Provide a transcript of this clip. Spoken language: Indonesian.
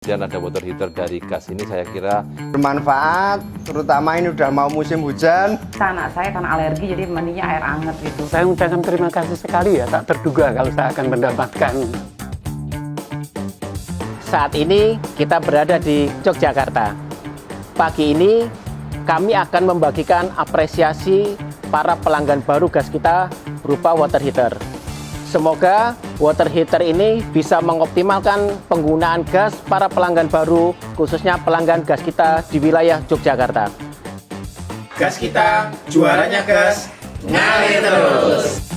Dan ada water heater dari gas ini saya kira bermanfaat, terutama ini udah mau musim hujan. Anak saya karena alergi jadi mandinya air hangat gitu. Saya mengucapkan terima kasih sekali ya, tak terduga kalau saya akan mendapatkan. Saat ini kita berada di Yogyakarta. Pagi ini kami akan membagikan apresiasi para pelanggan baru gas kita berupa water heater. Semoga water heater ini bisa mengoptimalkan penggunaan gas para pelanggan baru, khususnya pelanggan gas kita di wilayah Yogyakarta. Gas kita, juaranya gas, ngalir terus.